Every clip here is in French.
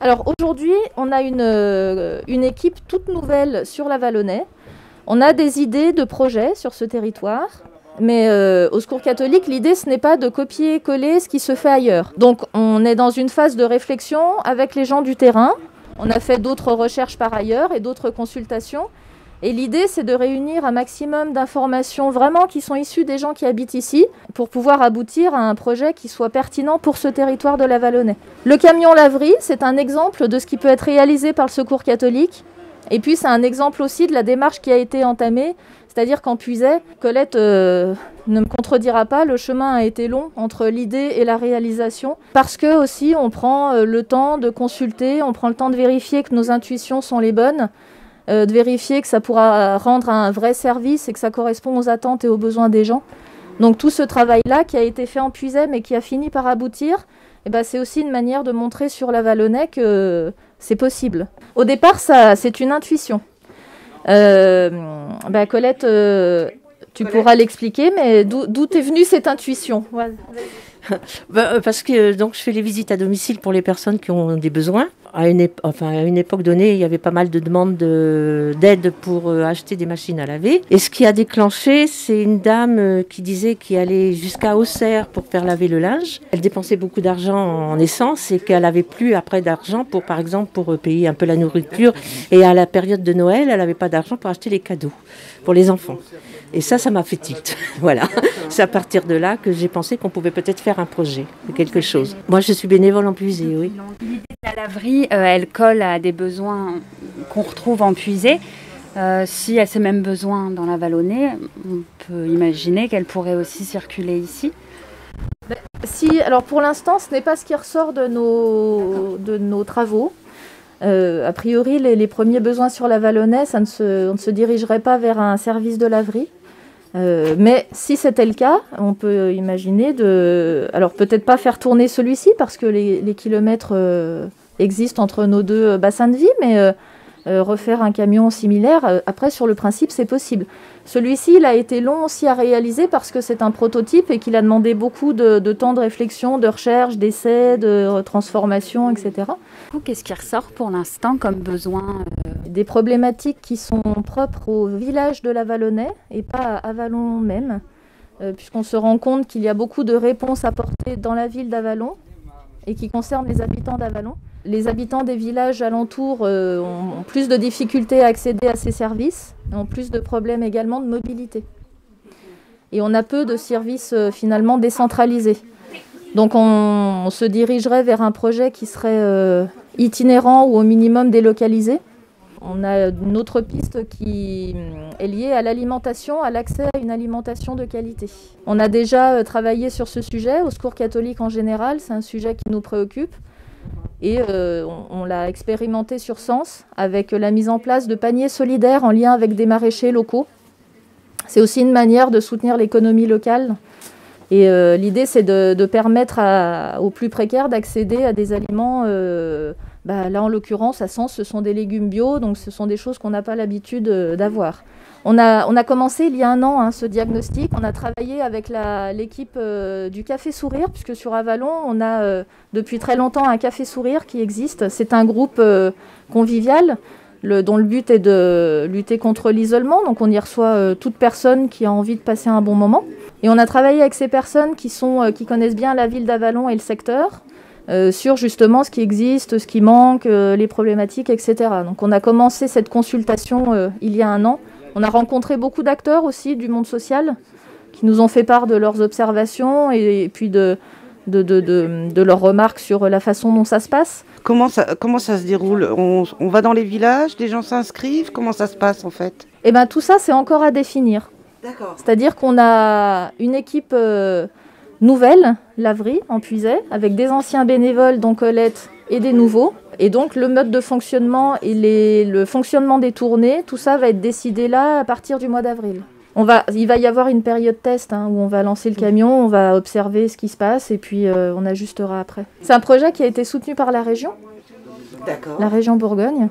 Alors aujourd'hui, on a une équipe toute nouvelle sur la Vallonnais. On a des idées de projets sur ce territoire. Mais au Secours catholique, l'idée, ce n'est pas de copier-coller ce qui se fait ailleurs. Donc on est dans une phase de réflexion avec les gens du terrain. On a fait d'autres recherches par ailleurs et d'autres consultations. Et l'idée, c'est de réunir un maximum d'informations vraiment qui sont issues des gens qui habitent ici pour pouvoir aboutir à un projet qui soit pertinent pour ce territoire de la Vallonnais. Le camion laverie, c'est un exemple de ce qui peut être réalisé par le Secours catholique. Et puis, c'est un exemple aussi de la démarche qui a été entamée. C'est-à-dire qu'en Puisaye, Colette ne me contredira pas, le chemin a été long entre l'idée et la réalisation. Parce que aussi, on prend le temps de consulter, on prend le temps de vérifier que nos intuitions sont les bonnes. De vérifier que ça pourra rendre un vrai service et que ça correspond aux attentes et aux besoins des gens. Donc tout ce travail-là qui a été fait en Puisaye mais qui a fini par aboutir, c'est aussi une manière de montrer sur la Vallonnais que c'est possible. Au départ, c'est une intuition. Colette, tu pourras l'expliquer, mais d'où est venue cette intuition? Ouais. Parce que donc, je fais les visites à domicile pour les personnes qui ont des besoins. À une époque donnée, il y avait pas mal de demandes d'aide pour acheter des machines à laver. Et ce qui a déclenché, c'est une dame qui disait qu'elle allait jusqu'à Auxerre pour faire laver le linge. Elle dépensait beaucoup d'argent en essence et qu'elle n'avait plus après d'argent pour, par exemple, pour payer un peu la nourriture. Et à la période de Noël, elle n'avait pas d'argent pour acheter les cadeaux pour les enfants. Et ça m'a fait tilt. Voilà. C'est à partir de là que j'ai pensé qu'on pouvait peut-être faire un projet, quelque chose. Moi, je suis bénévole en Puisaye, oui. L'idée de la laverie, elle colle à des besoins qu'on retrouve en Puisaye. Si elle a ces mêmes besoins dans la Vallonnais, on peut imaginer qu'elle pourrait aussi circuler ici. Alors pour l'instant, ce n'est pas ce qui ressort de nos travaux. A priori, les premiers besoins sur la Vallonnais, on ne se dirigerait pas vers un service de laverie. Mais si c'était le cas, on peut imaginer alors peut-être pas faire tourner celui-ci parce que les kilomètres existent entre nos deux bassins de vie, mais refaire un camion similaire, après sur le principe c'est possible. Celui-ci, il a été long aussi à réaliser parce que c'est un prototype et qu'il a demandé beaucoup de temps de réflexion, de recherche, d'essais, de transformation, etc. Qu'est-ce qui ressort pour l'instant comme besoin Des problématiques qui sont propres au village de la Vallonnais et pas à Avallon même, puisqu'on se rend compte qu'il y a beaucoup de réponses apportées dans la ville d'Avallon et qui concernent les habitants d'Avallon. Les habitants des villages alentours ont plus de difficultés à accéder à ces services, et ont plus de problèmes également de mobilité. Et on a peu de services finalement décentralisés. Donc on se dirigerait vers un projet qui serait itinérant ou au minimum délocalisé. On a une autre piste qui est liée à l'alimentation, à l'accès à une alimentation de qualité. On a déjà travaillé sur ce sujet, au Secours catholique en général, c'est un sujet qui nous préoccupe. Et on l'a expérimenté sur Sens avec la mise en place de paniers solidaires en lien avec des maraîchers locaux. C'est aussi une manière de soutenir l'économie locale. Et l'idée, c'est de permettre aux plus précaires d'accéder à des aliments. Là, en l'occurrence, à Sens, ce sont des légumes bio, donc ce sont des choses qu'on n'a pas l'habitude d'avoir. On a commencé il y a un an ce diagnostic. On a travaillé avec l'équipe du Café Sourire, puisque sur Avallon, on a depuis très longtemps un Café Sourire qui existe. C'est un groupe convivial dont le but est de lutter contre l'isolement. Donc on y reçoit toute personne qui a envie de passer un bon moment. Et on a travaillé avec ces personnes qui connaissent bien la ville d'Avallon et le secteur, sur justement ce qui existe, ce qui manque, les problématiques, etc. Donc on a commencé cette consultation il y a un an. On a rencontré beaucoup d'acteurs aussi du monde social qui nous ont fait part de leurs observations et puis de leurs remarques sur la façon dont ça se passe. Comment ça se déroule ? On va dans les villages, les gens s'inscrivent ? Comment ça se passe en fait ? Tout ça, c'est encore à définir. D'accord. C'est-à-dire qu'on a une équipe nouvelle, laverie, en Puisaye, avec des anciens bénévoles, dont Colette, et des nouveaux. Et donc le mode de fonctionnement et le fonctionnement des tournées, tout ça va être décidé là à partir du mois d'avril. Il va y avoir une période test où on va lancer le camion, on va observer ce qui se passe et puis on ajustera après. C'est un projet qui a été soutenu par la région Bourgogne.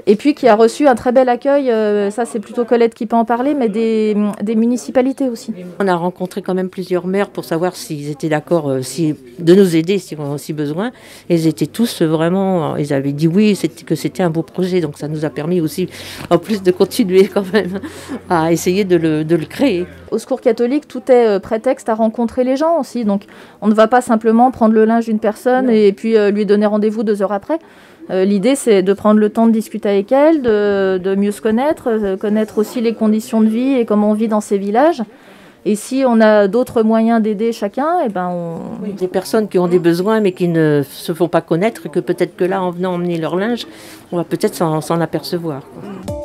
Et puis qui a reçu un très bel accueil, ça c'est plutôt Colette qui peut en parler, mais des municipalités aussi. On a rencontré quand même plusieurs maires pour savoir s'ils étaient d'accord de nous aider si on a aussi besoin. Et ils étaient tous vraiment, ils avaient dit oui, que c'était un beau projet, donc ça nous a permis aussi, en plus de continuer quand même à essayer de le créer. Au Secours catholique, tout est prétexte à rencontrer les gens aussi, donc on ne va pas simplement prendre le linge d'une personne et puis lui donner rendez-vous 2 heures après. L'idée, c'est de prendre le temps de discuter avec elle, de mieux se connaître, connaître aussi les conditions de vie et comment on vit dans ces villages. Et si on a d'autres moyens d'aider chacun, Des personnes qui ont des besoins mais qui ne se font pas connaître, que peut-être que là, en venant emmener leur linge, on va peut-être s'en apercevoir, quoi.